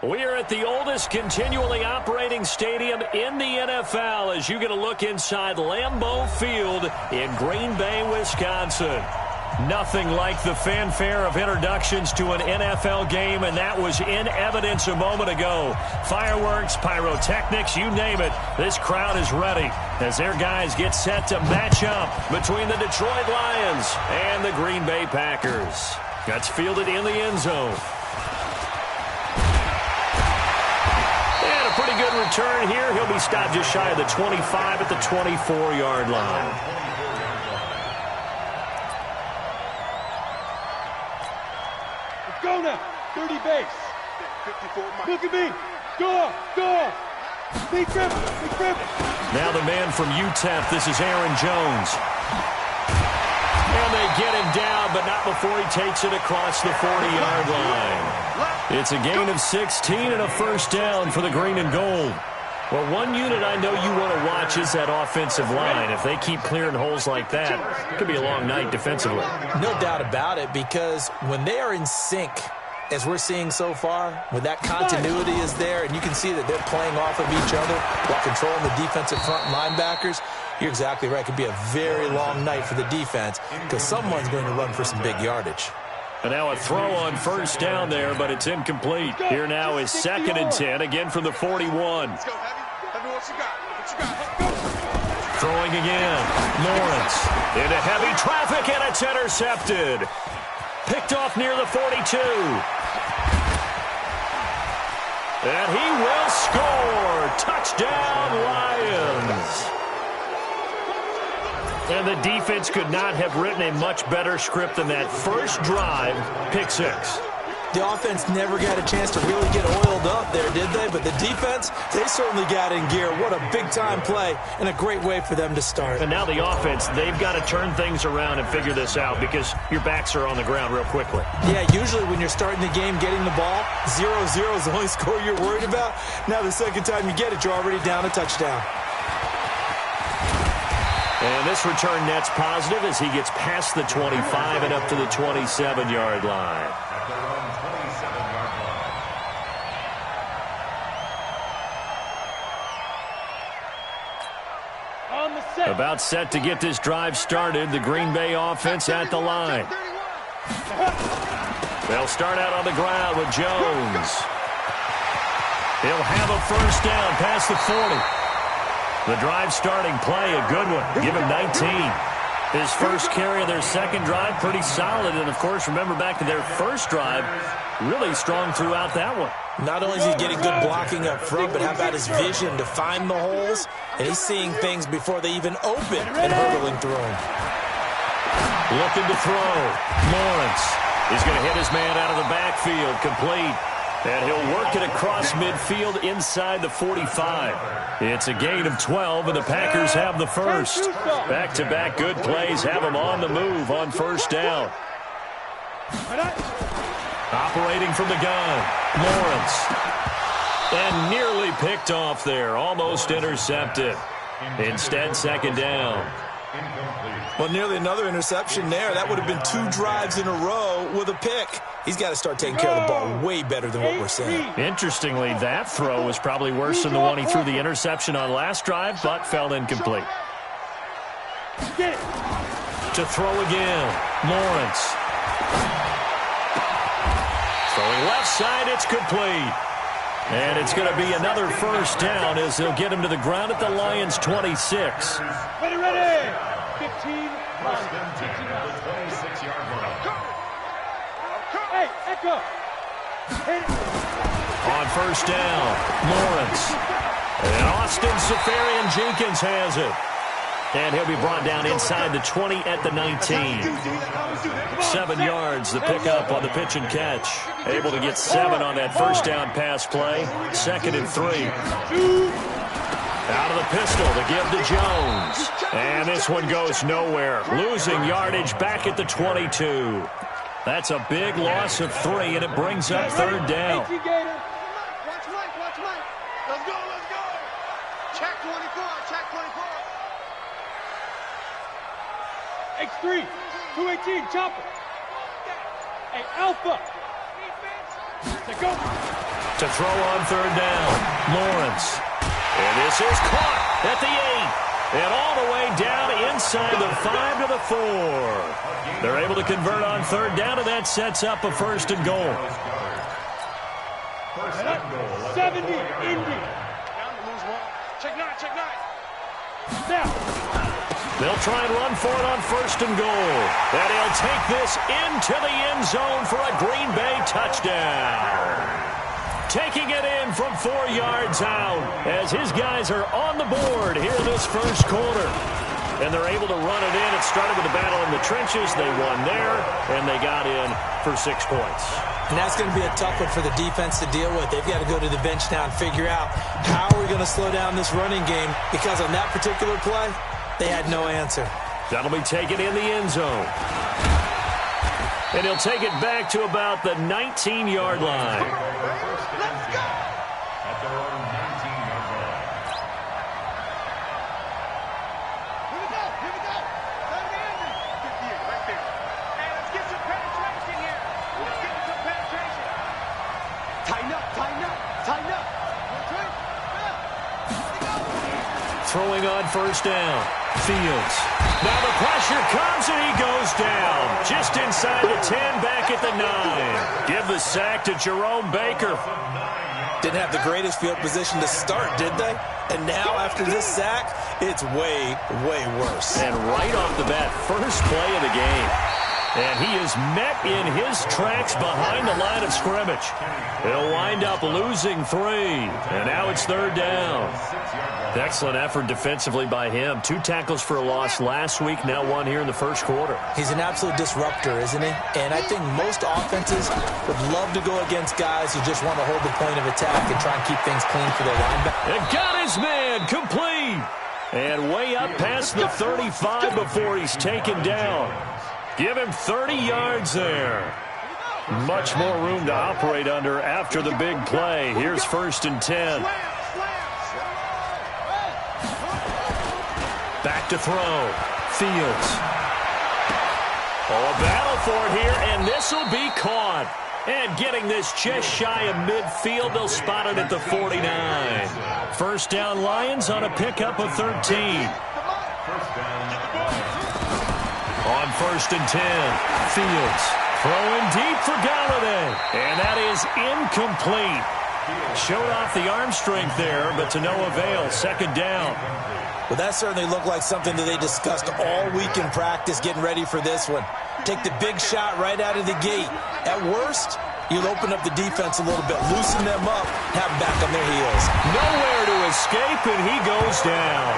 We are at the oldest continually operating stadium in the NFL as you get a look inside Lambeau Field in Green Bay, Wisconsin. Nothing like the fanfare of introductions to an NFL game, and that was in evidence a moment ago. Fireworks, pyrotechnics, you name it. This crowd is ready as their guys get set to match up between the Detroit Lions and the Green Bay Packers. That's fielded in the end zone. And a pretty good return here. He'll be stopped just shy of the 25 at the 24-yard line. Go now, 30 base. 54. Look at me. Go. Big trip. Now the man from UTEP, this is Aaron Jones. And they get him down, but not before he takes it across the 40-yard line. It's a gain of 16 and a first down for the green and gold. Well, one unit I know you want to watch is that offensive line. If they keep clearing holes like that, it could be a long night defensively. No doubt about it, because when they are in sync, as we're seeing so far, when that continuity is there, and you can see that they're playing off of each other while controlling the defensive front linebackers, you're exactly right. It could be a very long night for the defense because someone's going to run for some big yardage. And now a throw on first down there, but it's incomplete. Here now is 2nd and 10, again from the 41. Throwing again. Lawrence into heavy traffic, and it's intercepted. Picked off near the 42. And he will score. Touchdown, Lions. And the defense could not have written a much better script than that first drive, pick 6. The offense never got a chance to really get oiled up there, did they? But the defense, they certainly got in gear. What a big-time play and a great way for them to start. And now the offense, they've got to turn things around and figure this out because your backs are on the ground real quickly. Yeah, usually when you're starting the game getting the ball, 0-0 is the only score you're worried about. Now the second time you get it, you're already down a touchdown. And this return net's positive as he gets past the 25 and up to the 27-yard line. About set to get this drive started. The Green Bay offense at the line. They'll start out on the ground with Jones. He'll have a first down past the 40. The drive starting play, a good one. Give him 19. His first carry of their second drive, pretty solid. And, of course, remember back to their first drive, really strong throughout that one. Not only is he getting good blocking up front, but how about his vision to find the holes? And he's seeing things before they even open and hurdling through them. Looking to throw. Lawrence. He's going to hit his man out of the backfield. Complete. And he'll work it across midfield inside the 45. It's a gain of 12, and the Packers have the first. Back-to-back good plays have them on the move on first down. Operating from the gun, Lawrence. And nearly picked off there, almost intercepted. Instead, second down. Well, nearly another interception there. That would have been 2 drives in a row with a pick. He's got to start taking care of the ball way better than what we're seeing. Interestingly, that throw was probably worse than the one he threw the interception on last drive, but fell incomplete. To throw again, Lawrence. Throwing left side, it's complete. And it's going to be another first down as they'll get him to the ground at the Lions' 26. Ready. 15. Hey, Echo. On first down, Lawrence. And Austin Safarian-Jenkins has it. And he'll be brought down inside the 20 at the 19. 7 yards, the pickup on the pitch and catch. Able to get 7 on that first down pass play. 2nd and 3. Out of the pistol to give to Jones. And this one goes nowhere. Losing yardage back at the 22. That's a big loss of 3, and it brings up third down. Watch Mike. Let's go. Check 24. X3, 218, chopper. Hey, Alpha. Let's go. To throw on third down, Lawrence. And this is caught at the 8. And all the way down inside the 5 to the 4. They're able to convert on third down, and that sets up a first and goal. 70, Indy. Check nine, check nine. Now. They'll try and run for it on first and goal. And he'll take this into the end zone for a Green Bay touchdown. Taking it in from 4 yards out as his guys are on the board here in this first quarter. And they're able to run it in. It started with a battle in the trenches. They won there, and they got in for 6 points. And that's going to be a tough one for the defense to deal with. They've got to go to the bench now and figure out how are we going to slow down this running game, because on that particular play, they had no answer. That'll be taken in the end zone. And he'll take it back to about the 19-yard line. Let's go! At their own 19-yard line. Here we go, here we go. Time to end it. 58, right there. Hey, let's get some penetration here. Let's get some penetration. Tighten up, tighten up, tighten up. Throwing on first down. Fields. Now the pressure comes and he goes down. Just inside the 10, back at the 9. Give the sack to Jerome Baker. Didn't have the greatest field position to start, did they? And now after this sack, it's way, way worse. And right off the bat, first play of the game. And he is met in his tracks behind the line of scrimmage. He'll wind up losing 3. And now it's third down. Excellent effort defensively by him. 2 tackles for a loss last week, now 1 here in the first quarter. He's an absolute disruptor, isn't he? And I think most offenses would love to go against guys who just want to hold the point of attack and try and keep things clean for their linebacker. And got his man complete. And way up past the 35 before he's taken down. Give him 30 yards there. Much more room to operate under after the big play. Here's first and 10. Back to throw. Fields. Oh, a battle for it here, and this will be caught. And getting this just shy of midfield, they'll spot it at the 49. First down Lions on a pickup of 13. On first and 10, Fields throwing deep for Galladay. And that is incomplete. Showed off the arm strength there, but to no avail. Second down. Well, that certainly looked like something that they discussed all week in practice getting ready for this one. Take the big shot right out of the gate. At worst, you'll open up the defense a little bit, loosen them up, have them back on their heels. Nowhere to escape, and he goes down.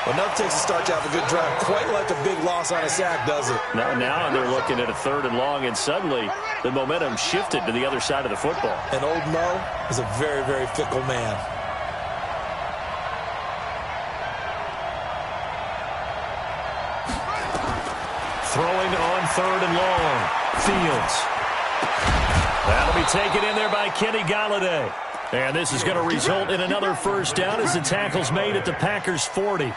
Well, nothing takes a start to have a good drive quite like a big loss on a sack, does it? Now they're looking at a third and long, and suddenly the momentum shifted to the other side of the football. And old Mo is a very, very fickle man. Throwing on third and long. Fields. That'll be taken in there by Kenny Galladay. And this is going to result in another first down as the tackle's made at the Packers' 40.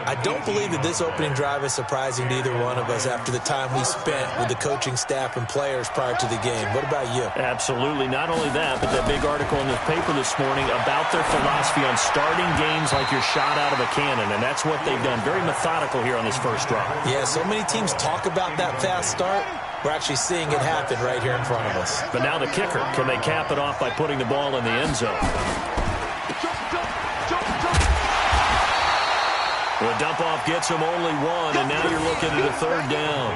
I don't believe that this opening drive is surprising to either one of us after the time we spent with the coaching staff and players prior to the game. What about you? Absolutely. Not only that, but that big article in the paper this morning about their philosophy on starting games like you're shot out of a cannon, and that's what they've done. Very methodical here on this first drive. Yeah, so many teams talk about that fast start. We're actually seeing it happen right here in front of us. But now the kicker. Can they cap it off by putting the ball in the end zone? The dump-off gets him only 1, and now you're looking at a third down.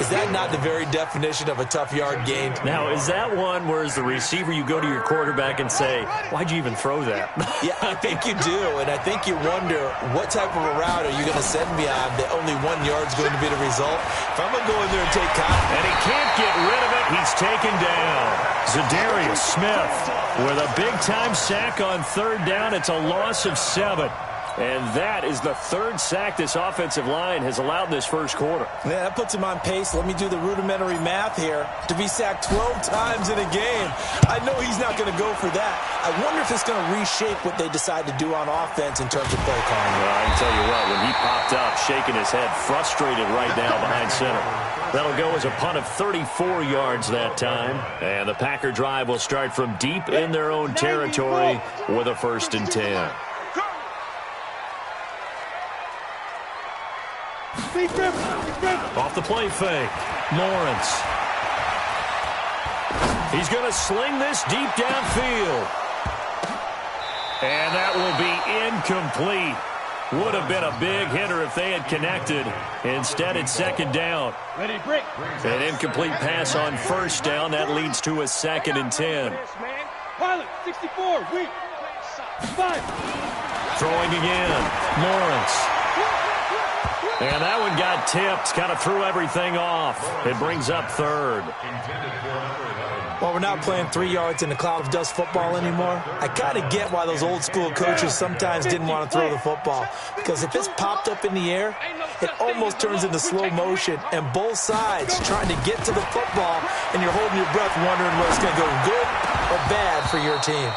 Is that not the very definition of a tough yard gain? Now, is that one where as the receiver you go to your quarterback and say, why'd you even throw that? Yeah, I think you do, and I think you wonder what type of a route are you going to send me on that only 1 yard's going to be the result? If I'm going to go in there and take cotton. And he can't get rid of it. He's taken down. Zadarius Smith with a big-time sack on third down. It's a loss of 7. And that is the third sack this offensive line has allowed in this first quarter. Yeah, that puts him on pace. Let me do the rudimentary math here. To be sacked 12 times in a game. I know he's not going to go for that. I wonder if it's going to reshape what they decide to do on offense in terms of play calling. Well, I can tell you what, when he popped up, shaking his head, frustrated right now behind center. That'll go as a punt of 34 yards that time. And the Packer drive will start from deep in their own territory with a 1st and 10. Off the play fake. Lawrence. He's going to sling this deep downfield. And that will be incomplete. Would have been a big hitter if they had connected. Instead, it's 2nd down. Ready, break. An incomplete pass on 1st down. That leads to a 2nd and 10. Pilot, 64, weak. 5. Throwing again. Lawrence. And that one got tipped. Kind of threw everything off. It brings up 3rd. Well, we're not playing 3 yards in a cloud of dust football anymore. I kind of get why those old school coaches sometimes didn't want to throw the football. Because if it's popped up in the air, it almost turns into slow motion. And both sides trying to get to the football, and you're holding your breath wondering whether it's going to go good or bad for your team.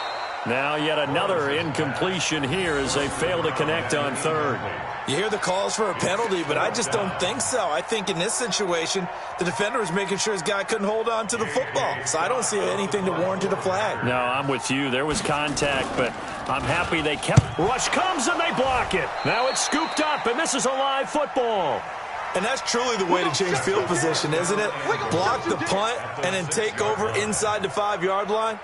Now yet another incompletion here as they fail to connect on 3rd. You hear the calls for a penalty, but I just don't think so. I think in this situation, the defender was making sure his guy couldn't hold on to the football. So I don't see anything to warrant a flag. No, I'm with you. There was contact, but I'm happy they kept. Rush comes and they block it. Now it's scooped up, and this is a live football. And that's truly the way to change field position, isn't it? Block the punt and then take over inside the 5-yard line.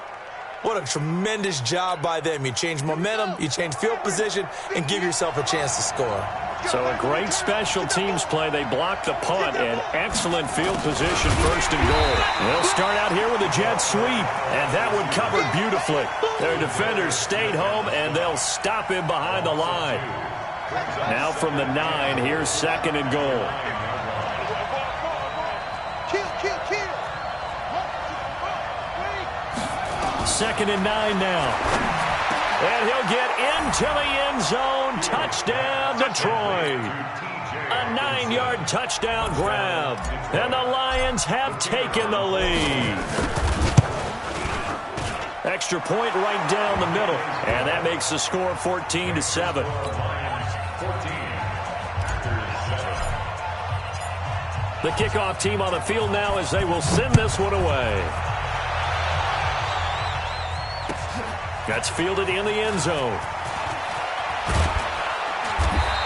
What a tremendous job by them. You change momentum, you change field position, and give yourself a chance to score. So a great special teams play. They block the punt and excellent field position, 1st and goal. They'll start out here with a jet sweep, and that one covered beautifully. Their defenders stayed home, and they'll stop him behind the line. Now from the 9, here's 2nd and goal. 2nd and 9 now. And he'll get into the end zone. Touchdown, Detroit. A 9-yard touchdown grab. And the Lions have taken the lead. Extra point right down the middle. And that makes the score 14-7. The kickoff team on the field now as they will send this one away. That's fielded in the end zone.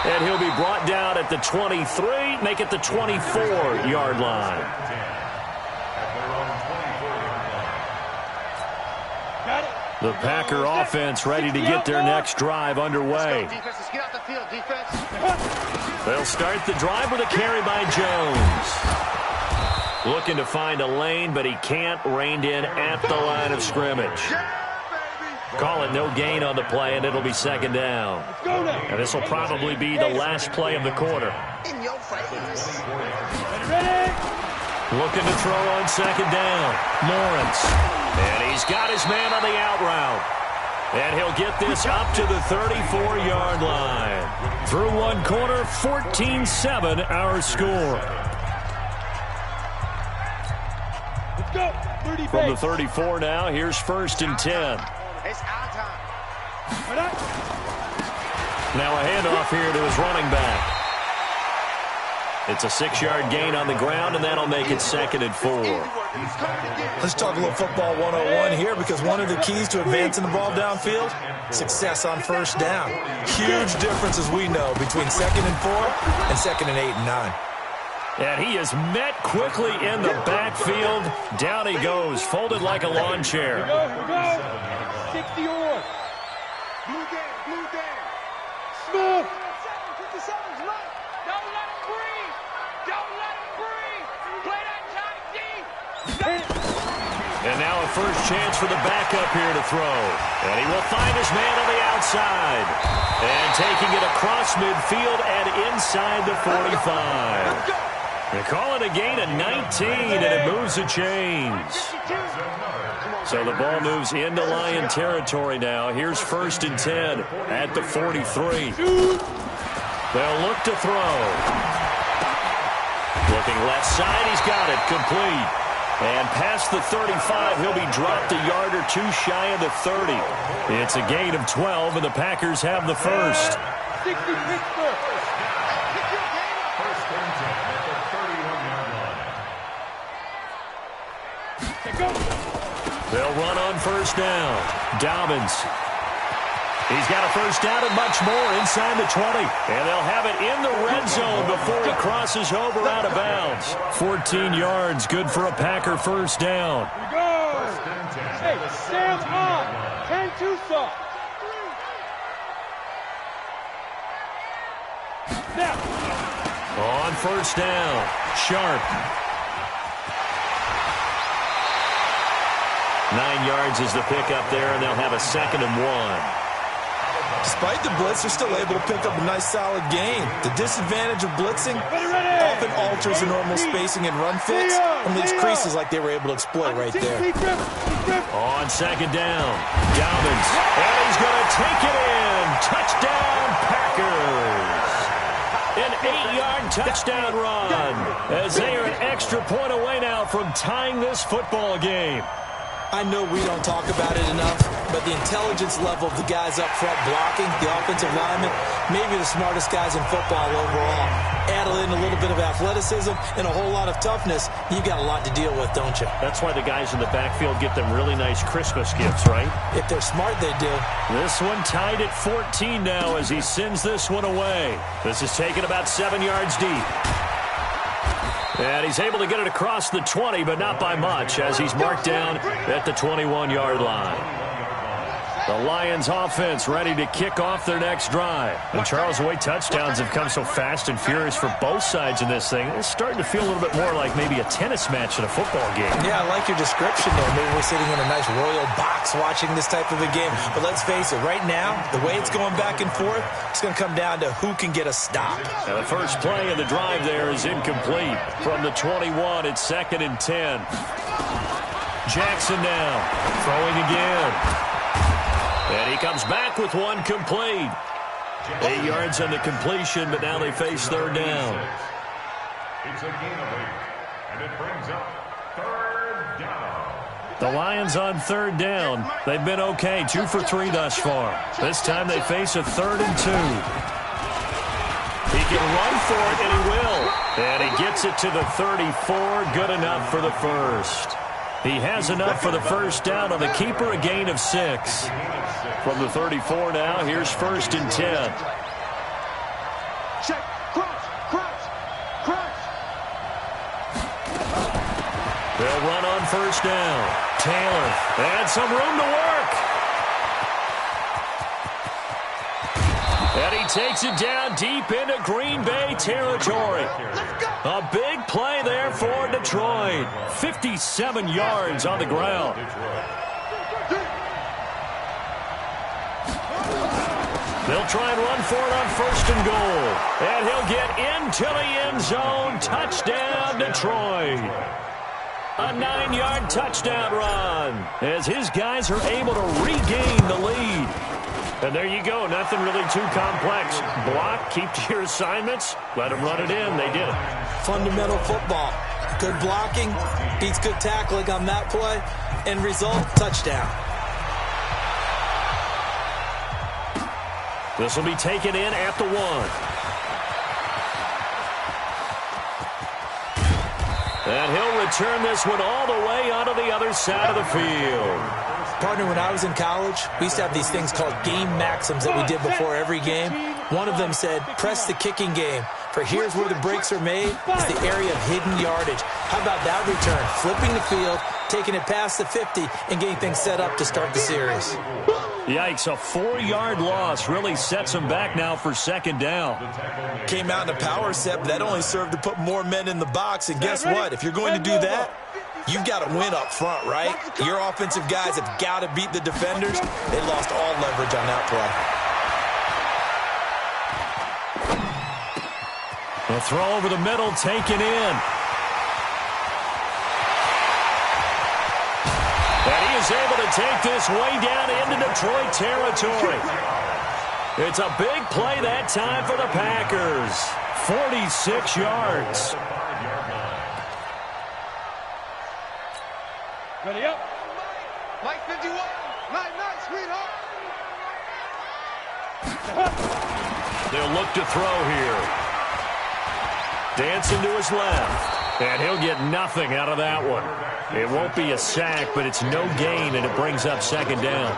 And he'll be brought down at the 23, make it the 24-yard line. The Packer offense ready to get their next drive underway. They'll start the drive with a carry by Jones. Looking to find a lane, but he can't. Reined in at the line of scrimmage. Call it no gain on the play, and it'll be 2nd down. And this will probably be the last play of the quarter. Looking to throw on 2nd down. Lawrence. And he's got his man on the out route. And he'll get this up to the 34-yard line. Through one quarter, 14-7 our score. Let's go. From the 34 now, here's 1st and 10. It's our time. Now a handoff here to his running back. It's a 6-yard gain on the ground, and that'll make it 2nd and 4. Let's talk a little football 101 here, because one of the keys to advancing the ball downfield, success on 1st down. Huge difference, as we know, between 2nd and 4 and 2nd and 8 and 9. And he is met quickly in the backfield. Down he goes, folded like a lawn chair. Here we go. 60 or. Blue game. Smith. 57's right. Don't let him breathe. Don't let him breathe. Play that tight D. And now a first chance for the backup here to throw. And he will find his man on the outside. And taking it across midfield and inside the 45. They call it a gain of 19, and it moves the chains. So the ball moves into Lion territory now. Here's 1st and 10 at the 43. They'll look to throw. Looking left side, he's got it, complete. And past the 35, he'll be dropped a yard or two shy of the 30. It's a gain of 12, and the Packers have the first. 60 Pittsburgh. First and 10 at the 31-yard line. Go. They'll run on first down. Dobbins. He's got a first down and much more inside the 20. And they'll have it in the red zone before he crosses over out of bounds. 14 yards, good for a Packer first down. Here we go. First and 10. Hey, Sam on. 10-2 soft. Now. On first down, Sharp. 9 yards is the pickup there, and they'll have a 2nd and 1. Despite the blitz, they're still able to pick up a nice, solid gain. The disadvantage of blitzing often alters the normal spacing and run fits and leaves creases like they were able to exploit right there. On 2nd down, Dobbins. And he's going to take it in. Touchdown, Packers. An 8-yard touchdown run as they are an extra point away now from tying this football game. I know we don't talk about it enough, but the intelligence level of the guys up front blocking, the offensive linemen, maybe the smartest guys in football overall. Add in a little bit of athleticism and a whole lot of toughness, you've got a lot to deal with, don't you? That's why the guys in the backfield get them really nice Christmas gifts, right? If they're smart, they do. This one tied at 14 now as he sends this one away. This is taken about 7 yards deep. And he's able to get it across the 20, but not by much, as he's marked down at the 21-yard line. The Lions offense ready to kick off their next drive. And Charles, the way touchdowns have come so fast and furious for both sides in this thing, it's starting to feel a little bit more like maybe a tennis match in a football game. Yeah, I like your description there. Maybe we're sitting in a nice royal box watching this type of a game. But let's face it, right now, the way it's going back and forth, it's going to come down to who can get a stop. Now the first play of the drive there is incomplete. From the 21, it's 2nd and 10. Jackson now, throwing again. And he comes back with one complete. 8 yards on the completion, but now they face 3rd down. It's a gain of 8, and it brings up 3rd down. The Lions on 3rd down. They've been okay, 2 for 3 thus far. This time they face a 3rd and 2. He can run for it, and he will. And he gets it to the 34, good enough for the first. He has enough for the first down on the keeper, a gain of 6. From the 34 now, here's 1st and 10. Check. Crouch. They'll run on first down. Taylor, and some room to work. And he takes it down deep into Green Bay territory. A big play there for Detroit. 57 yards on the ground. They'll try and run for it on 1st and goal. And he'll get into the end zone. Touchdown, Detroit. A 9-yard touchdown run as his guys are able to regain the lead. And there you go. Nothing really too complex. Block, keep to your assignments, let them run it in. They did it. Fundamental football. Good blocking beats good tackling on that play. End result, touchdown. This will be taken in at the 1. And he'll return this one all the way onto the other side of the field. Partner, when I was in college, we used to have these things called game maxims that we did before every game. One of them said, press the kicking game, for here's where the breaks are made. It's the area of hidden yardage. How about that return? Flipping the field, taking it past the 50, and getting things set up to start the series. Yikes, a 4-yard loss really sets them back now for 2nd down. Came out in a power set, but that only served to put more men in the box. And guess what? If you're going to do that, you've got to win up front, right? Your offensive guys have got to beat the defenders. They lost all leverage on that play. A throw over the middle, taken in. And he is able to take this way down into Detroit territory. It's a big play that time for the Packers. 46 yards. Ready up. Mike 51. Night, sweetheart. They'll look to throw here. Dancing to his left. And he'll get nothing out of that one. It won't be a sack, but it's no gain, and it brings up second down.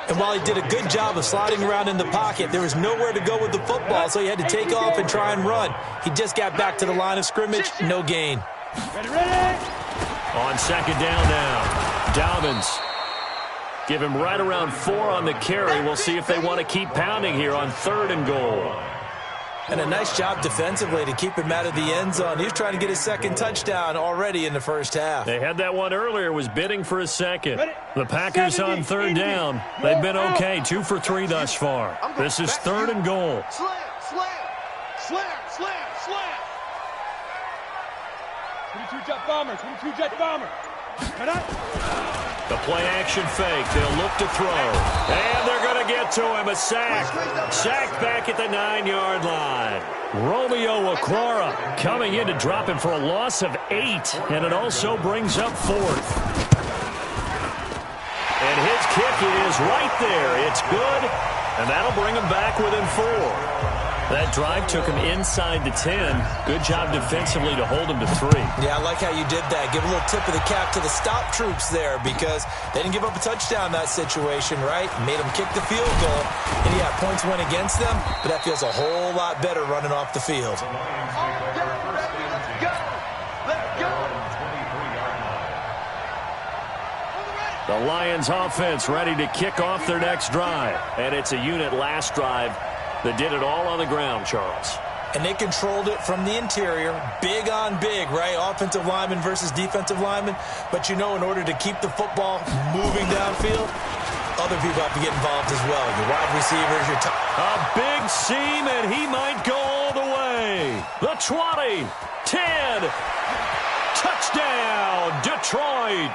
And while he did a good job of sliding around in the pocket, there was nowhere to go with the football, so he had to take off and try and run. He just got back to the line of scrimmage, no gain. Ready. On second down now, Dobbins. Give him right around 4 on the carry. We'll see if they want to keep pounding here on 3rd and goal. And a nice job defensively to keep him out of the end zone. He was trying to get his second touchdown already in the first half. They had that one earlier, was bidding for a second. The Packers on 3rd down. They've been okay, 2 for 3 thus far. This is 3rd and goal. Slam. 22 jet bomber. 22 jet bomber. Cut up. The play action fake. They'll look to throw. And they're going to get to him. A sack. Sacked back at the 9-yard line. Romeo Okwara coming in to drop him for a loss of 8. And it also brings up 4th. And his kick is right there. It's good. And that'll bring him back within 4. That drive took him inside the 10. Good job defensively to hold him to 3. Yeah, I like how you did that. Give a little tip of the cap to the stop troops there because they didn't give up a touchdown in that situation, right? Made them kick the field goal. And yeah, points went against them, but that feels a whole lot better running off the field. The Lions offense ready to kick off their next drive. And it's a unit last drive that did it all on the ground, Charles. And they controlled it from the interior, big on big, right? Offensive lineman versus defensive lineman. But, you know, in order to keep the football moving downfield, other people have to get involved as well. Your wide receivers, your top. A big seam, and he might go all the way. The 20, 10, touchdown, Detroit.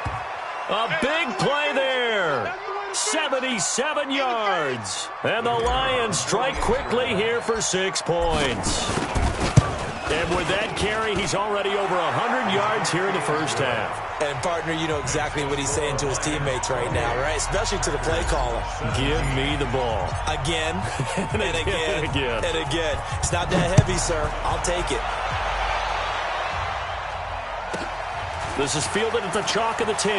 A big play there. 77 yards. And the Lions strike quickly here for 6 points. And with that carry, he's already over 100 yards here in the first half. And, partner, you know exactly what he's saying to his teammates right now, right? Especially to the play caller. Give me the ball. Again, and again, again. and again. It's not that heavy, sir. I'll take it. This is fielded at the chalk of the 10.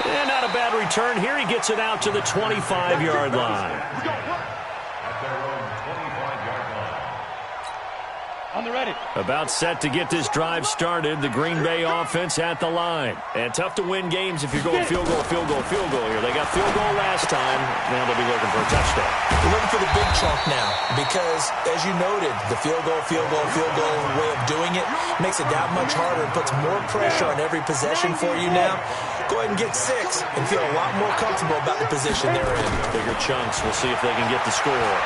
And not a bad return here. He gets it out to the 25-yard line. On the ready. About set to get this drive started. The Green Bay offense at the line. And tough to win games if you're going field goal here. They got field goal last time. Now they'll be looking for a touchdown. We're looking for the big chunk now because, as you noted, the field goal way of doing it makes it that much harder. It puts more pressure on every possession for you now. Go ahead and get 6 and feel a lot more comfortable about the position they're in. Bigger chunks. We'll see if they can get the score.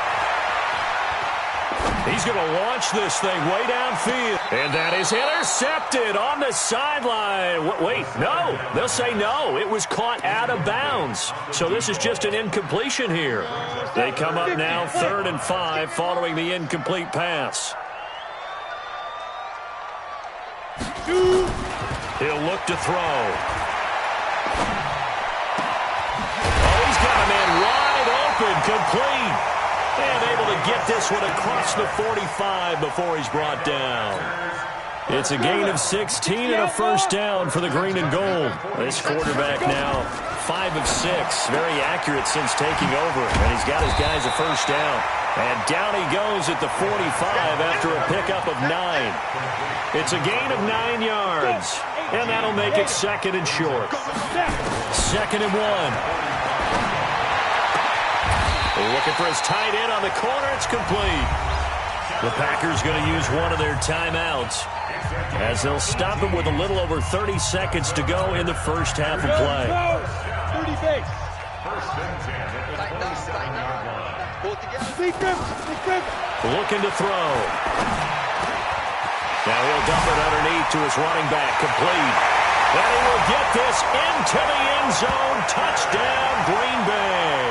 He's going to launch this thing way downfield. And that is intercepted on the sideline. Wait, no. They'll say no. It was caught out of bounds. So this is just an incompletion here. They come up now 3rd and 5 following the incomplete pass. He'll look to throw. Oh, he's got a man wide open, complete. And able to get this one across the 45 before he's brought down. It's a gain of 16 and a first down for the green and gold. This quarterback now 5 of 6. Very accurate since taking over. And he's got his guys a first down. And down he goes at the 45 after a pickup of 9. It's a gain of 9 yards. And that'll make it 2nd and short. 2nd and 1. Looking for his tight end on the corner. It's complete. The Packers going to use one of their timeouts as they'll stop him with a little over 30 seconds to go in the first half of play. 30 base. Both together. Big grip. Looking to throw. He'll dump it underneath to his running back, complete. And he will get this into the end zone. Touchdown, Green Bay.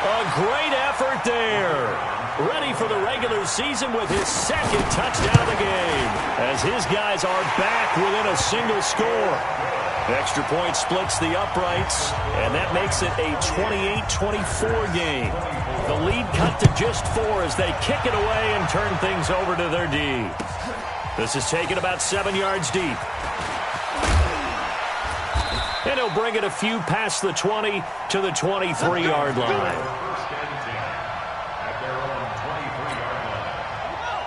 A great effort there. Ready for the regular season with his second touchdown of the game, as his guys are back within a single score. Extra point splits the uprights, and that makes it a 28-24 game. The lead cut to just 4 as they kick it away and turn things over to their D. This is taken about 7 yards deep. And he'll bring it a few past the 20 to the 23-yard line.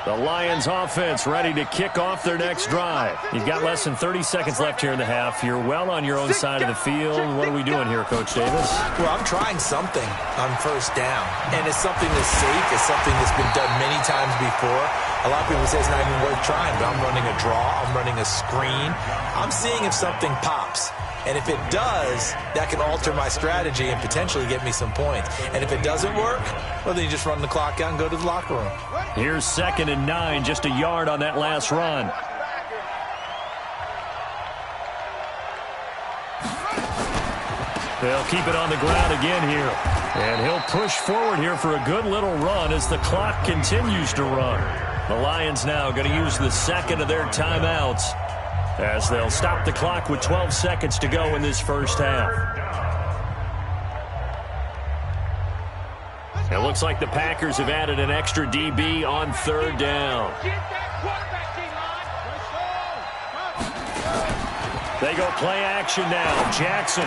The Lions offense ready to kick off their next drive. You've got less than 30 seconds left here in the half. You're well on your own side of the field. What are we doing here, Coach Davis? Well, I'm trying something on first down, and it's something that's safe. It's something that's been done many times before. A lot of people say it's not even worth trying, but I'm running a draw. I'm running a screen. I'm seeing if something pops. And if it does, that can alter my strategy and potentially get me some points. And if it doesn't work, well, then you just run the clock out and go to the locker room. Here's 2nd and 9, just a yard on that last run. They'll keep it on the ground again here. And he'll push forward here for a good little run as the clock continues to run. The Lions now going to use the second of their timeouts, as they'll stop the clock with 12 seconds to go in this first half. It looks like the Packers have added an extra DB on 3rd down. They go play action now. Jackson.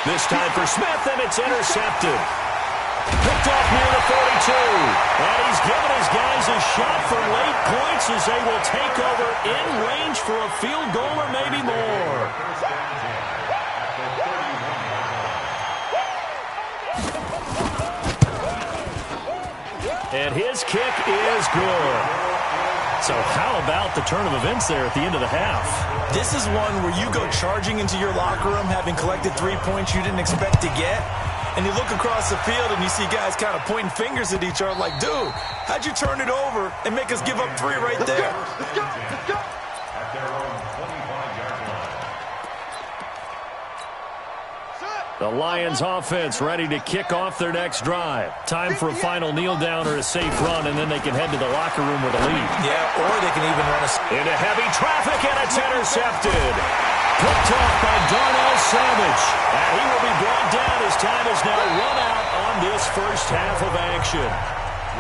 This time for Smith, and it's intercepted. Picked off near the 42. And he's given his guys a shot for late points as they will take over in range for a field goal or maybe more. And his kick is good. So how about the turn of events there at the end of the half? This is one where you go charging into your locker room having collected 3 points you didn't expect to get. And you look across the field and you see guys kind of pointing fingers at each other like, dude, how'd you turn it over and make us give up 3 right there? Let's go. Let's go. At their own 25-yard line. The Lions offense ready to kick off their next drive. Time for a final kneel down or a safe run, and then they can head to the locker room with a lead. Yeah, or they can even run into heavy traffic, and it's intercepted. Picked off by Darnell Savage. And he will be brought down as time is now run out on this first half of action.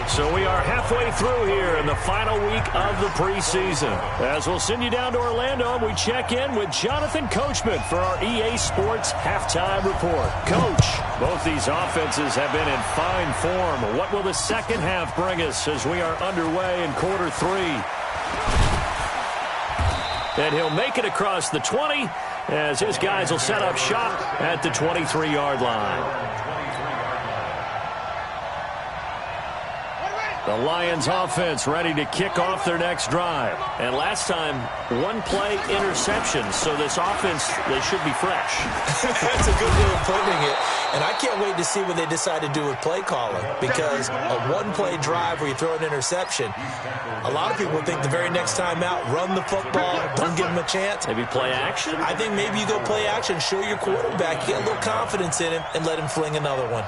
So we are halfway through here in the final week of the preseason. As we'll send you down to Orlando, we check in with Jonathan Coachman for our EA Sports Halftime Report. Coach, both these offenses have been in fine form. What will the second half bring us as we are underway in quarter 3? And he'll make it across the 20 as his guys will set up shop at the 23-yard line. The Lions offense ready to kick off their next drive. And last time, 1-play interception. So this offense, they should be fresh. That's a good way of putting it. And I can't wait to see what they decide to do with play calling. Because a 1-play drive where you throw an interception, a lot of people think the very next time out, run the football, don't give them a chance. Maybe play action? I think maybe you go play action, show your quarterback, get a little confidence in him, and let him fling another one.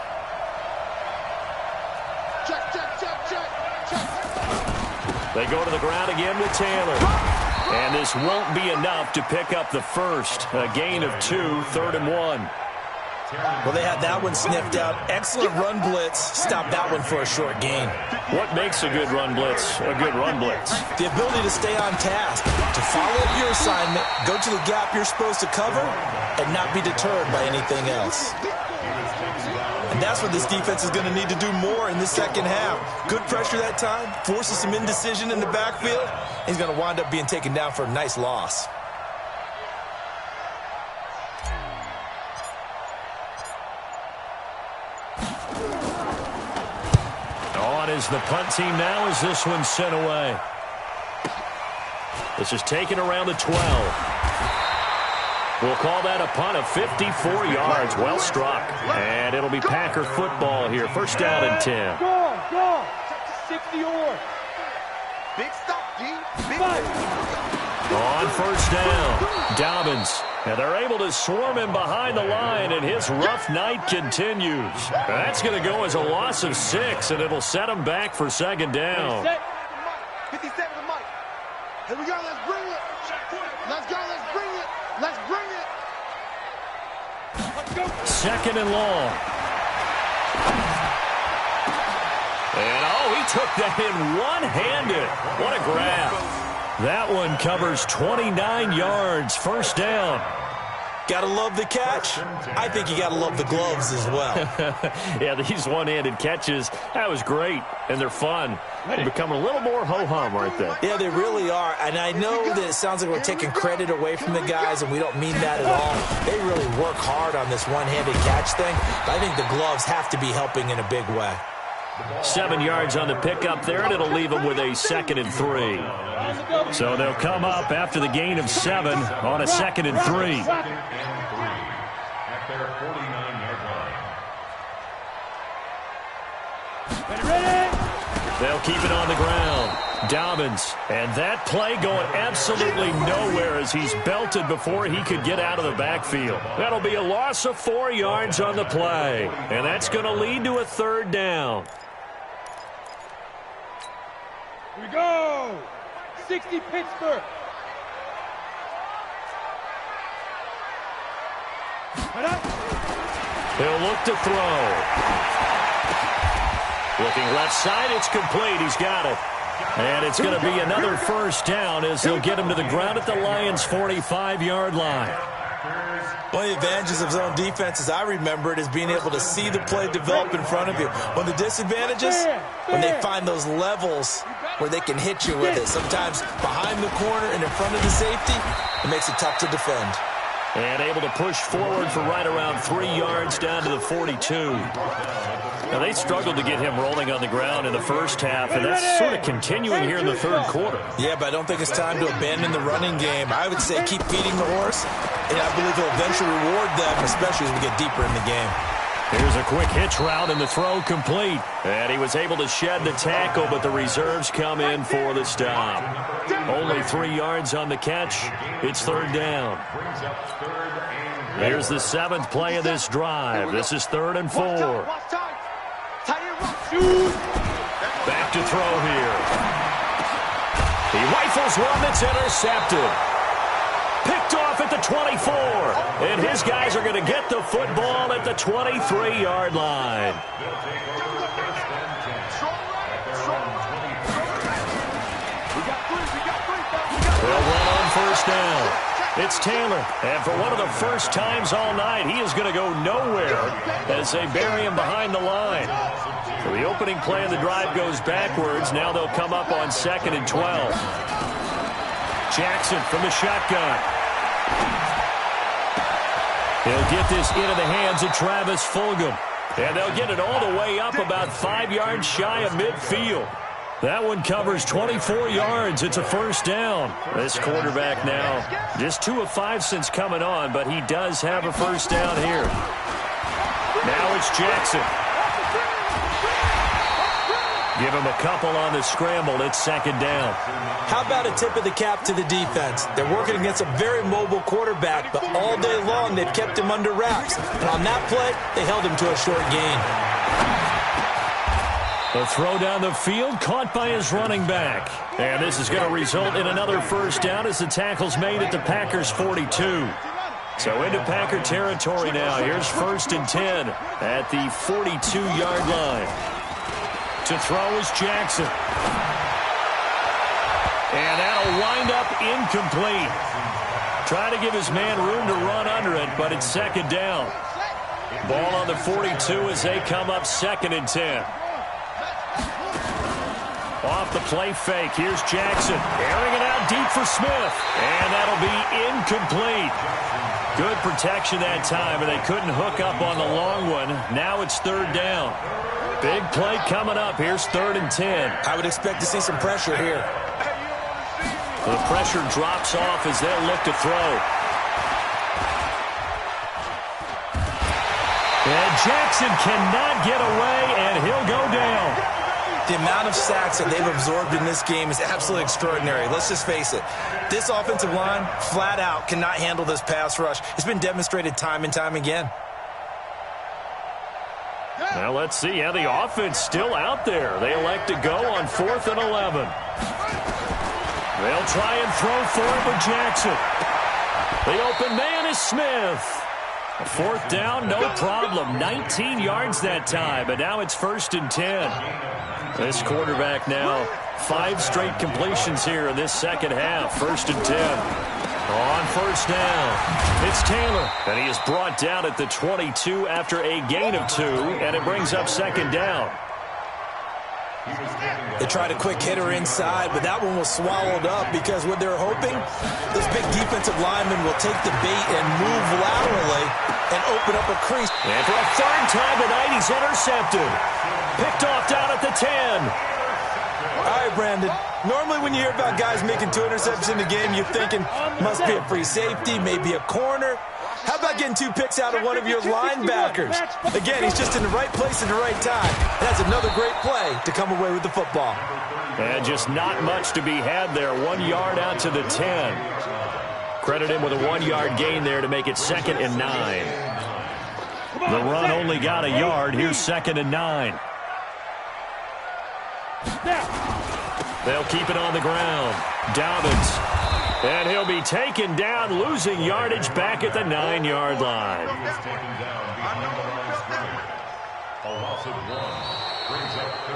They go to the ground again with Taylor. And this won't be enough to pick up the first. A gain of 2, 3rd and 1. Well, they had that one sniffed out. Excellent run blitz. Stop that one for a short gain. What makes a good run blitz a good run blitz? The ability to stay on task, to follow up your assignment, go to the gap you're supposed to cover, and not be deterred by anything else. And that's what this defense is going to need to do more in the second half. Good pressure that time, forces some indecision in the backfield. He's going to wind up being taken down for a nice loss. On is the punt team now as this one's sent away. This is taken around the 12. We'll call that a punt of 54 yards. Well struck. And it'll be Packer football here. First down and 10. Go. 60 or. Big stop. On first down, Dobbins. And they're able to swarm him behind the line, and his rough night continues. That's going to go as a loss of 6, and it'll set him back for second down. 57 to Mike. Here we go, let's bring it. Let's go, let's bring it. Let's bring it. Second and long. And, he took that in one-handed. What a grab. That one covers 29 yards, first down. Gotta love the catch. I think you gotta love the gloves as well. Yeah, these one-handed catches, that was great, and they're fun. They become a little more ho-hum right there. Yeah, they really are, and I know that it sounds like we're taking credit away from the guys, and we don't mean that at all. They really work hard on this one-handed catch thing, but I think the gloves have to be helping in a big way. 7 yards on the pickup there, and it'll leave them with a 2nd and 3. So they'll come up after the gain of 7 on a 2nd and 3. At their 49-yard line. Ready? They'll keep it on the ground. Dobbins. And that play going absolutely nowhere as he's belted before he could get out of the backfield. That'll be a loss of 4 yards on the play. And that's going to lead to a third down. Here we go. 60 Pittsburgh. He'll look to throw. Looking left side, it's complete. He's got it. And it's going to be another first down as they'll get him to the ground at the Lions' 45-yard line. One of the advantages of zone defense, as I remember it, is being able to see the play develop in front of you. One of the disadvantages, when they find those levels where they can hit you with it. Sometimes behind the corner and in front of the safety, it makes it tough to defend. And able to push forward for right around 3 yards down to the 42. Now, they struggled to get him rolling on the ground in the first half, and that's sort of continuing here in the third quarter. Yeah, but I don't think it's time to abandon the running game. I would say keep feeding the horse, and I believe he'll eventually reward them, especially as we get deeper in the game. Here's a quick hitch route, and the throw complete. And he was able to shed the tackle, but the reserves come in for the stop. Only 3 yards on the catch. It's third down. Here's the 7th play of this drive. This is 3rd and 4. Back to throw here. He rifles one that's intercepted. Picked off at the 24. And his guys are going to get the football at the 23-yard line. They'll run on first down. It's Taylor, and for one of the first times all night, he is going to go nowhere as they bury him behind the line. So the opening play of the drive goes backwards. Now they'll come up on 2nd and 12. Jackson from the shotgun. He'll get this into the hands of Travis Fulgham. And they'll get it all the way up about 5 yards shy of midfield. That one covers 24 yards. It's a first down. This quarterback now just 2 of 5 since coming on, but he does have a first down here. Now it's Jackson. Give him a couple on the scramble. It's 2nd down. How about a tip of the cap to the defense? They're working against a very mobile quarterback, but all day long they've kept him under wraps. And on that play, they held him to a short gain. The throw down the field, caught by his running back. And this is going to result in another first down as the tackle's made at the Packers' 42. So into Packer territory now. Here's 1st and 10 at the 42-yard line. To throw is Jackson. And that'll wind up incomplete. Trying to give his man room to run under it, but it's 2nd down. Ball on the 42 as they come up 2nd and 10. Off the play fake. Here's Jackson. Airing it out deep for Smith. And that'll be incomplete. Good protection that time, and they couldn't hook up on the long one. Now it's 3rd down. Big play coming up. Here's 3rd and 10. I would expect to see some pressure here. The pressure drops off as they'll look to throw. And Jackson cannot get away, and he'll go down. The amount of sacks that they've absorbed in this game is absolutely extraordinary. Let's just face it. This offensive line, flat out, cannot handle this pass rush. It's been demonstrated time and time again. Now let's see how the offense still out there. They elect to go on 4th and 11. They'll try and throw for it with Jackson. The open man is Smith. A 4th down, no problem. 19 yards that time, but now it's 1st and 10. This quarterback now, 5 straight completions here in this second half. 1st and 10. On 1st down, it's Taylor, and he is brought down at the 22 after a gain of 2, and it brings up 2nd down. They tried a quick hitter inside, but that one was swallowed up because what they're hoping, this big defensive lineman will take the bait and move laterally and open up a crease. And for a 3rd time tonight, he's intercepted. Picked off down at the 10. All right, Brandon. Normally when you hear about guys making 2 interceptions in the game, you're thinking, must be a free safety, maybe a corner. How about getting 2 picks out of one of your linebackers? Again, he's just in the right place at the right time. That's another great play to come away with the football. And just not much to be had there. 1 yard out to the 10. Credit him with a 1-yard gain there to make it 2nd and 9. The run only got a yard. Here's 2nd and 9. They'll keep it on the ground. Dobbins. And he'll be taken down, losing yardage back at the 9-yard line.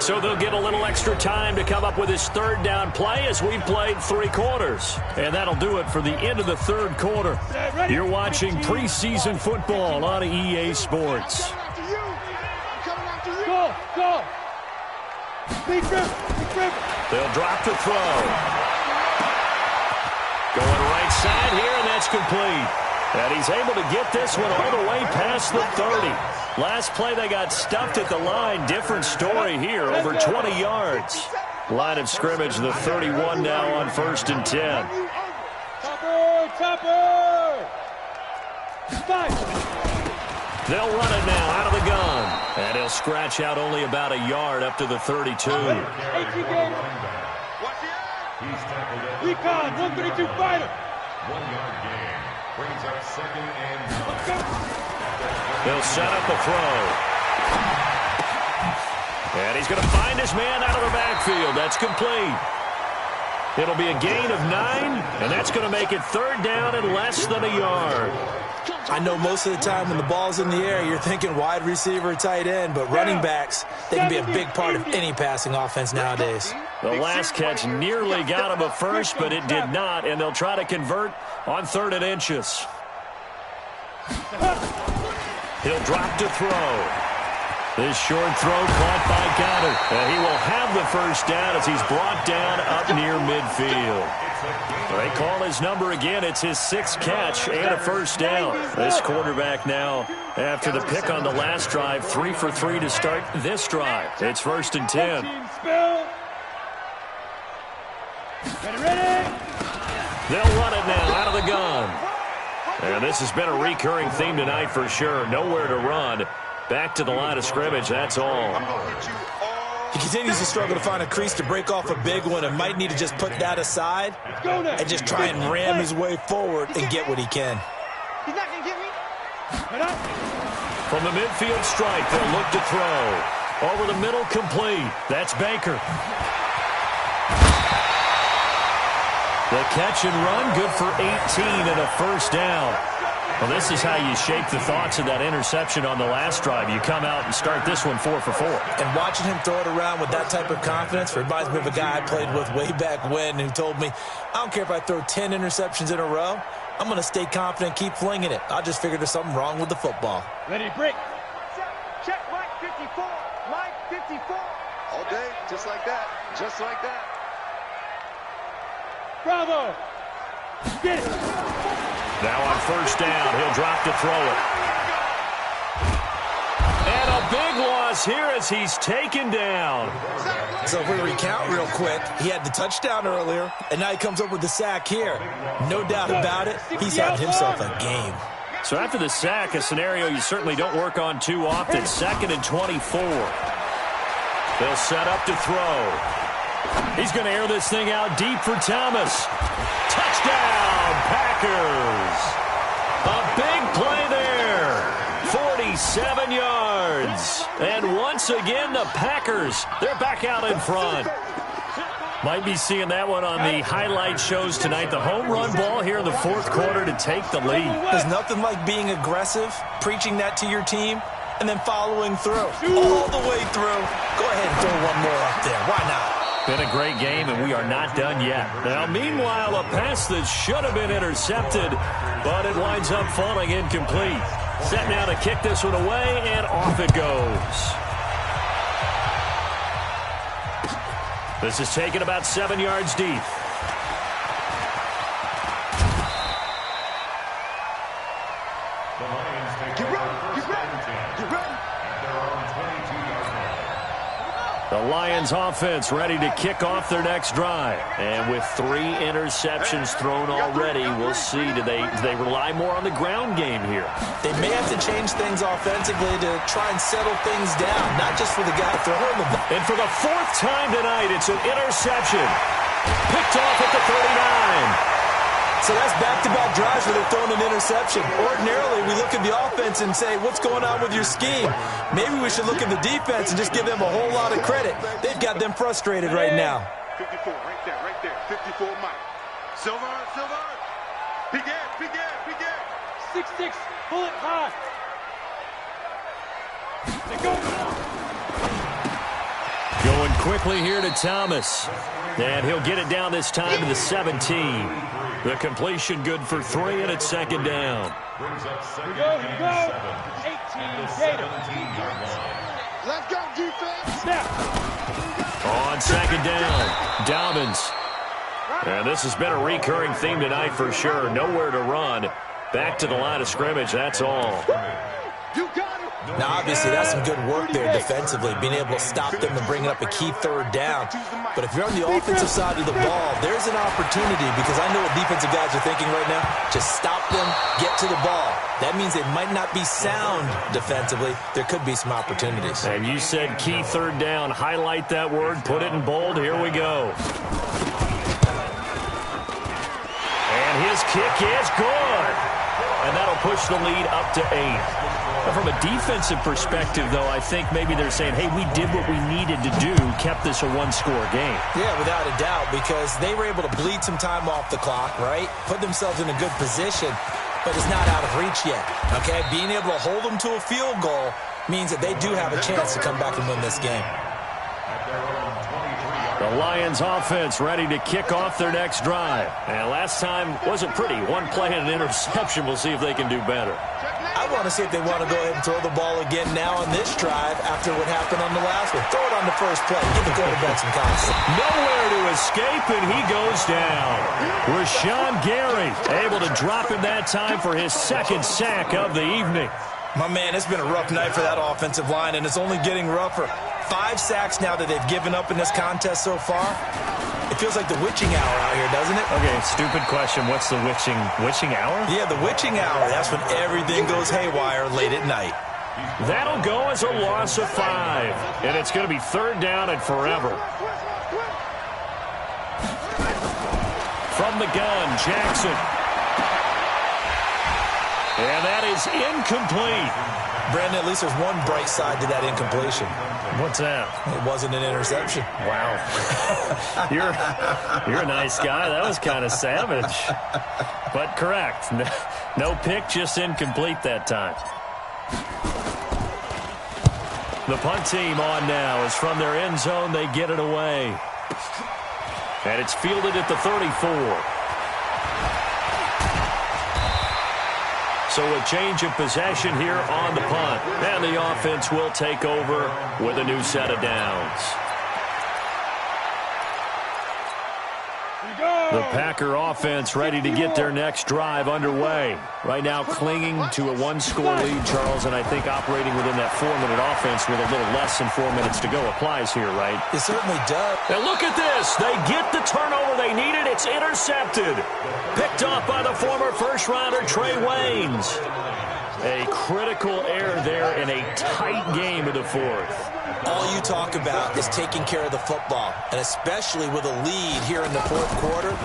So they'll get a little extra time to come up with his 3rd down play as we've played 3 quarters. And that'll do it for the end of the 3rd quarter. You're watching preseason football on EA Sports. Go! Big river. They'll drop to throw. Going right side here, and that's complete. And he's able to get this one all the way past the 30. Last play, they got stuffed at the line. Different story here, over 20 yards. Line of scrimmage, the 31 now on 1st and 10. Chopper! They'll run it now out of the gun. And he'll scratch out only about a yard up to the 32. Recon, 132 fighter. 1-yard gain. Brings up 2nd and 9. They'll set up the throw. And he's going to find his man out of the backfield. That's complete. It'll be a gain of 9, and that's going to make it 3rd down and less than a yard. I know most of the time when the ball's in the air, you're thinking wide receiver, tight end, but running backs, they can be a big part of any passing offense nowadays. The last catch nearly got him a first, but it did not, and they'll try to convert on 3rd and inches. He'll drop to throw. This short throw caught by Goddard. And he will have the 1st down as he's brought down up near midfield. They call his number again. It's his 6th catch and a 1st down. This quarterback now, after the pick on the last drive, 3 for 3 to start this drive. It's 1st and 10. They'll run it now out of the gun. And this has been a recurring theme tonight for sure. Nowhere to run. Back to the line of scrimmage, that's all. He continues to struggle to find a crease to break off a big one and might need to just put that aside and just try and ram his way forward and get what he can. He's not going to get me. From the midfield stripe, they'll look to throw. Over the middle, complete. That's Baker. The catch and run, good for 18 and a 1st down. Well, this is how you shape the thoughts of that interception on the last drive. You come out and start this one 4 for 4. And watching him throw it around with that type of confidence reminds me of a guy I played with way back when who told me, I don't care if I throw 10 interceptions in a row. I'm going to stay confident, keep flinging it. I just figured there's something wrong with the football. Ready, break. Check, Mike 54. Mike 54. All day, just like that. Just like that. Bravo. Get it. Now on 1st down, he'll drop to throw it. And a big loss here as he's taken down. So if we recount real quick, he had the touchdown earlier, and now he comes up with the sack here. No doubt about it, he's having himself a game. So after the sack, a scenario you certainly don't work on too often. 2nd and 24. They'll set up to throw. He's going to air this thing out deep for Thomas. Touchdown, Packers. A big play there. 47 yards. And once again, the Packers, they're back out in front. Might be seeing that one on the highlight shows tonight. The home run ball here in the fourth quarter to take the lead. There's nothing like being aggressive, preaching that to your team, and then following through. All the way through. Go ahead and throw one more up there. Why not? Been a great game, and we are not done yet. Now, meanwhile, a pass that should have been intercepted, but it winds up falling incomplete. Set now to kick this one away, and off it goes. This is taken about 7 yards deep. The Lions offense ready to kick off their next drive. And with 3 interceptions thrown already, we'll see, do they rely more on the ground game here? They may have to change things offensively to try and settle things down, not just for the guy throwing the ball. And for the 4th time tonight, it's an interception. Picked off at the 39. So that's back-to-back drives where they're throwing an interception. Ordinarily, we look at the offense and say, what's going on with your scheme? Maybe we should look at the defense and just give them a whole lot of credit. They've got them frustrated right now. 54, right there. 54, Mike. Silver. Big air. 6'6", bullet high. They go. Going quickly here to Thomas. And he'll get it down this time to the 17. The completion good for 3, and it's second down. Here we go. 18 Gator. Let's go, defense. Snap. On second down, Dobbins. And this has been a recurring theme tonight for sure. Nowhere to run. Back to the line of scrimmage, that's all. You got it. Now, obviously, that's some good work there defensively, being able to stop them and bring up a key third down. But if you're on the offensive side of the ball, there's an opportunity, because I know what defensive guys are thinking right now. Just stop them, get to the ball. That means they might not be sound defensively. There could be some opportunities. And you said key third down. Highlight that word, put it in bold. Here we go. And his kick is good. And that'll push the lead up to 8. From a defensive perspective, though, I think maybe they're saying, hey, we did what we needed to do, kept this a one-score game. Yeah, without a doubt, because they were able to bleed some time off the clock, right? Put themselves in a good position, but it's not out of reach yet, okay? Being able to hold them to a field goal means that they do have a chance to come back and win this game. The Lions offense ready to kick off their next drive. And last time wasn't pretty. 1 play and an interception. We'll see if they can do better. I want to see if they want to go ahead and throw the ball again now on this drive after what happened on the last one. Throw it on the first play. Give the quarterback some confidence. Nowhere to escape, and he goes down. Rashawn Gary able to drop him that time for his 2nd sack of the evening. My man, it's been a rough night for that offensive line, and it's only getting rougher. 5 sacks now that they've given up in this contest so far. It feels like the witching hour out here, doesn't it? Okay, stupid question. What's the witching hour? Yeah, the witching hour. That's when everything goes haywire late at night. That'll go as a loss of 5. And it's going to be 3rd down and forever. From the gun, Jackson. And that is incomplete. Brandon, at least there's one bright side to that incompletion. What's that? It wasn't an interception. Wow. You're a nice guy. That was kind of savage. But correct. No pick, just incomplete that time. The punt team on now is from their end zone. They get it away. And it's fielded at the 34. So a change of possession here on the punt. And the offense will take over with a new set of downs. The Packer offense ready to get their next drive underway. Right now clinging to a 1-score lead, Charles, and I think operating within that 4-minute offense with a little less than 4 minutes to go applies here, right? It certainly does. And look at this. They get the turnover they needed. It's intercepted. Picked off by the former first-rounder Trey Waynes. A critical error there in a tight game of the fourth. All you talk about is taking care of the football, and especially with a lead here in the fourth quarter,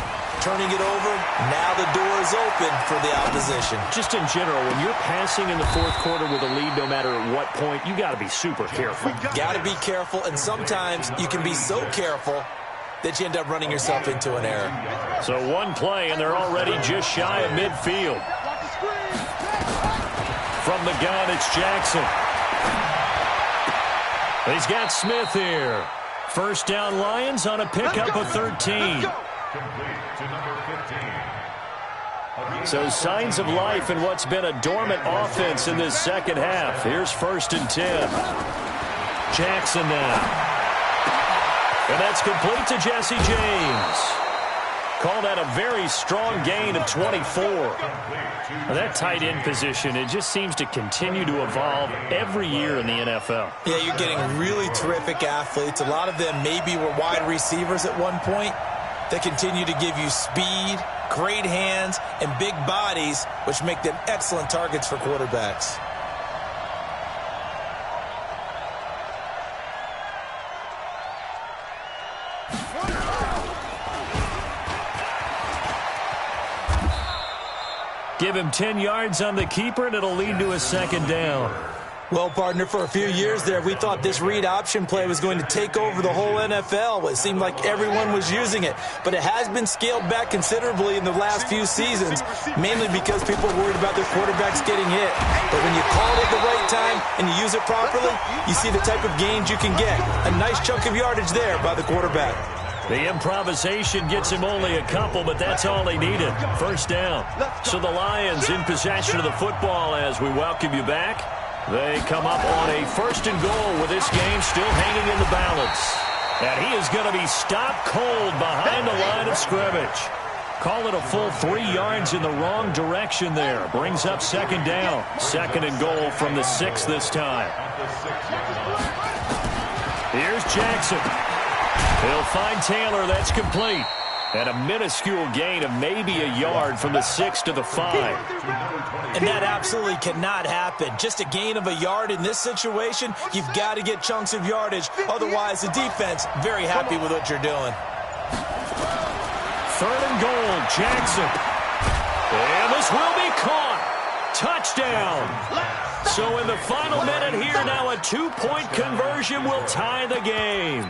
turning it over, now the door is open for the opposition. Just in general, when you're passing in the fourth quarter with a lead, no matter at what point, you got to be super careful. Got to be careful, and sometimes you can be so careful that you end up running yourself into an error. So one play, and they're already just shy of midfield. From the gun, it's Jackson. He's got Smith here. First down, Lions on a pickup of 13. So signs of life in what's been a dormant offense in this second half. Here's 1st and 10. Jackson now. And that's complete to Jesse James. Called out a very strong gain of 24. Now that tight end position, it just seems to continue to evolve every year in the NFL. Yeah, you're getting really terrific athletes. A lot of them maybe were wide receivers at one point. They continue to give you speed, great hands, and big bodies, which make them excellent targets for quarterbacks. Give him 10 yards on the keeper, and it'll lead to a second down. Well, partner, for a few years there, we thought this read option play was going to take over the whole NFL. It seemed like everyone was using it. But it has been scaled back considerably in the last few seasons, mainly because people are worried about their quarterbacks getting hit. But when you call it at the right time and you use it properly, you see the type of gains you can get. A nice chunk of yardage there by the quarterback. The improvisation gets him only a couple, but that's all he needed. First down. So the Lions in possession of the football as we welcome you back. They come up on a 1st and goal with this game still hanging in the balance. And he is going to be stopped cold behind the line of scrimmage. Call it a full 3 yards in the wrong direction there. Brings up 2nd down. 2nd and goal from the 6 this time. Here's Jackson. He'll find Taylor. That's complete. And a minuscule gain of maybe a yard from the 6 to the 5. And that absolutely cannot happen. Just a gain of a yard in this situation, you've got to get chunks of yardage. Otherwise, the defense, very happy with what you're doing. 3rd and goal, Jackson. And this will be caught. Touchdown. So in the final minute here, now a 2-point conversion will tie the game.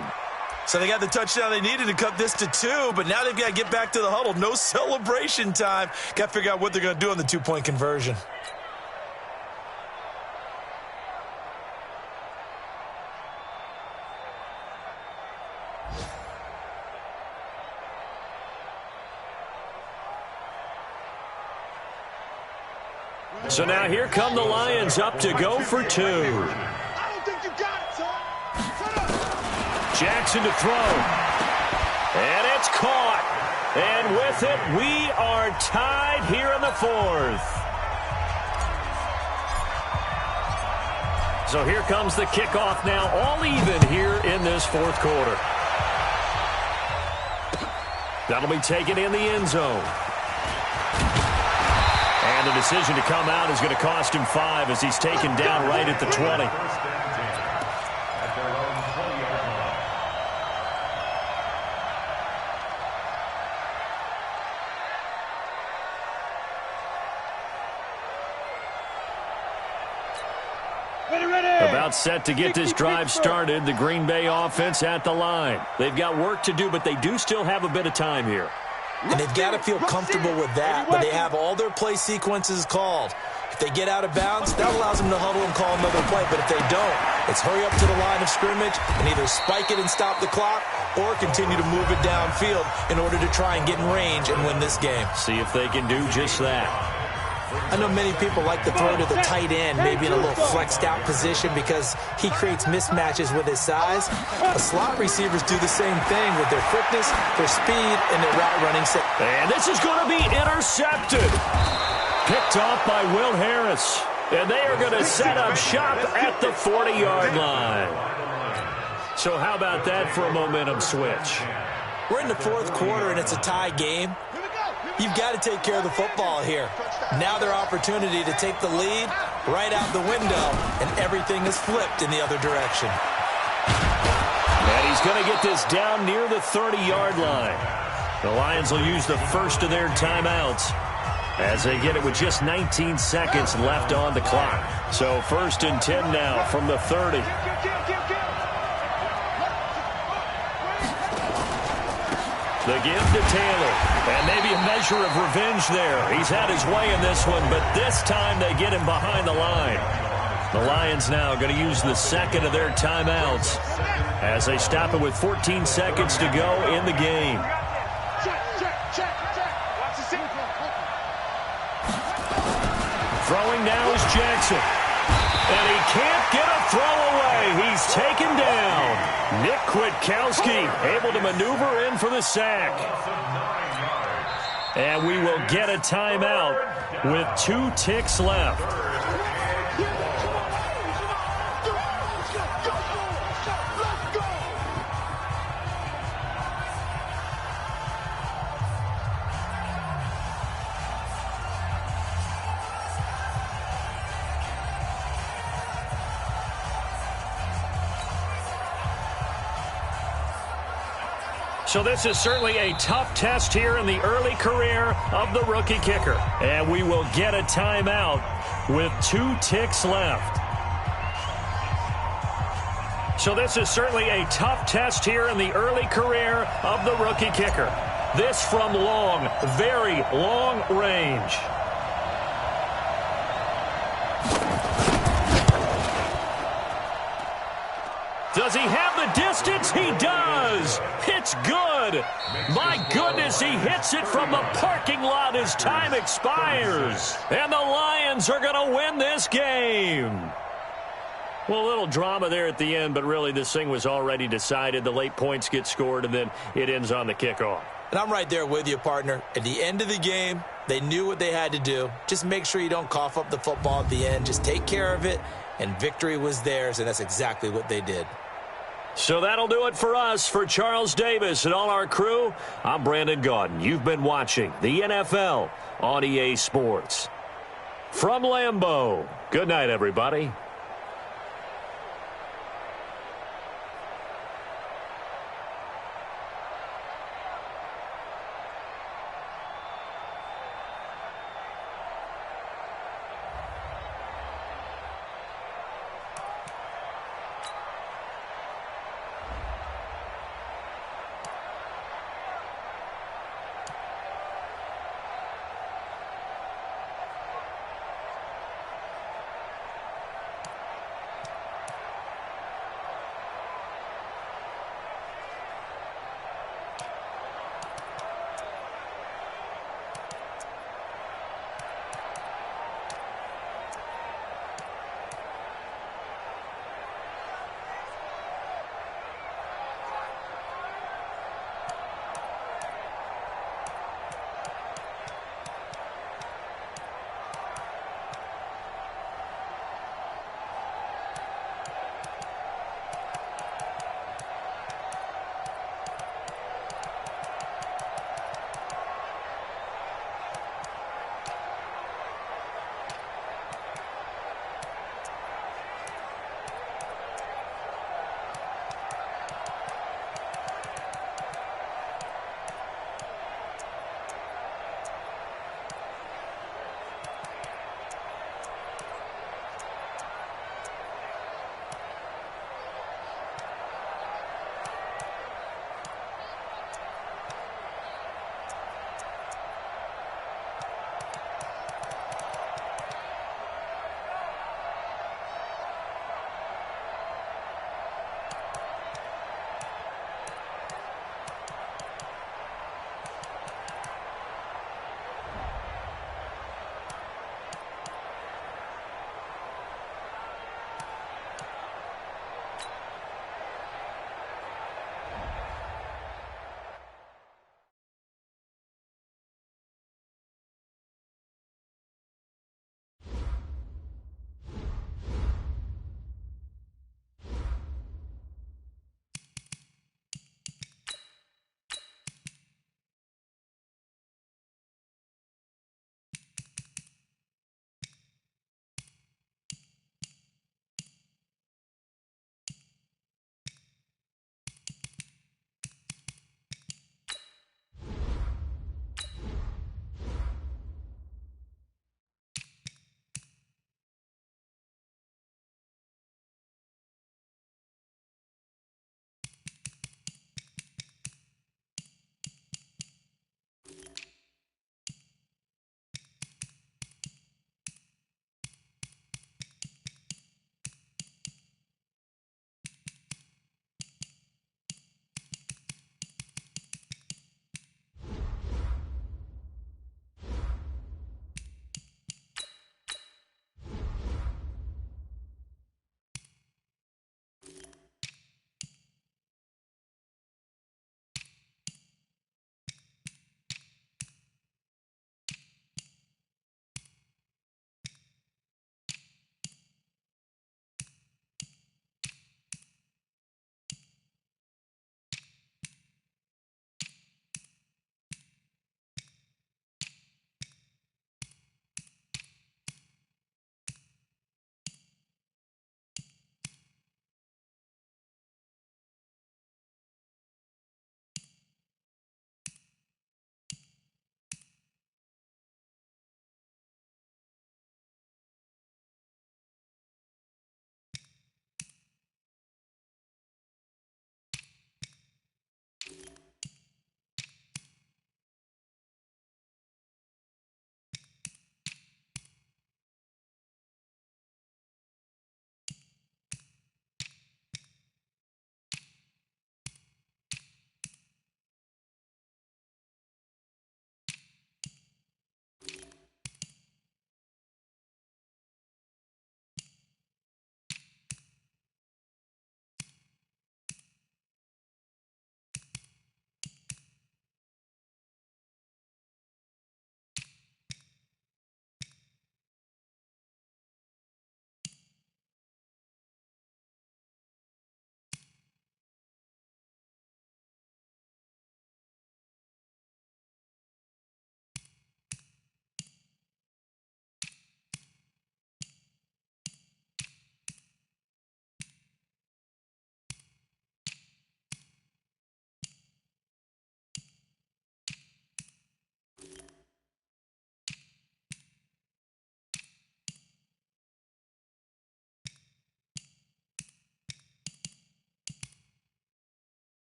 So they got the touchdown they needed to cut this to 2, but now they've got to get back to the huddle. No celebration time. Got to figure out what they're going to do on the 2-point conversion. So now here come the Lions up to go for 2. I don't think you got it, son. Jackson to throw. And it's caught. And with it, we are tied here in the 4th. So here comes the kickoff now, all even here in this 4th quarter. That'll be taken in the end zone. And the decision to come out is going to cost him 5 as he's taken down right at the 20. About set to get this drive started. The Green Bay offense at the line. They've got work to do, but they do still have a bit of time here. And they've got to feel comfortable with that, but they have all their play sequences called. If they get out of bounds, that allows them to huddle and call another play. But if they don't, it's hurry up to the line of scrimmage and either spike it and stop the clock or continue to move it downfield in order to try and get in range and win this game. See if they can do just that. I know many people like to throw to the tight end, maybe in a little flexed out position because he creates mismatches with his size. The slot receivers do the same thing with their quickness, their speed, and their route running. And this is going to be intercepted. Picked off by Will Harris. And they are going to set up shop at the 40-yard line. So how about that for a momentum switch? We're in the 4th quarter, and it's a tie game. You've got to take care of the football here. Now their opportunity to take the lead right out the window, and everything is flipped in the other direction. And he's going to get this down near the 30-yard line. The Lions will use the first of their timeouts as they get it with just 19 seconds left on the clock. So 1st and 10 now from the 30. The give to Taylor. And maybe a measure of revenge there. He's had his way in this one, but this time they get him behind the line. The Lions now going to use the second of their timeouts as they stop it with 14 seconds to go in the game. Throwing now is Jackson. And he can't get a throw away. He's taken down. Nick Kwiatkowski able to maneuver in for the sack. And we will get a timeout with 2 ticks left. So this is certainly a tough test here in the early career of the rookie kicker. And we will get a timeout with 2 ticks left. So this is certainly a tough test here in the early career of the rookie kicker. This from long, very long range. Does he have the distance? He does. It's good. My goodness, he hits it from the parking lot as time expires. And the Lions are going to win this game. Well, a little drama there at the end, but really this thing was already decided. The late points get scored, and then it ends on the kickoff. And I'm right there with you, partner. At the end of the game, they knew what they had to do. Just make sure you don't cough up the football at the end. Just take care of it, and victory was theirs, and that's exactly what they did. So that'll do it for us. For Charles Davis and all our crew, I'm Brandon Gaudin. You've been watching the NFL on EA Sports. From Lambeau, good night, everybody.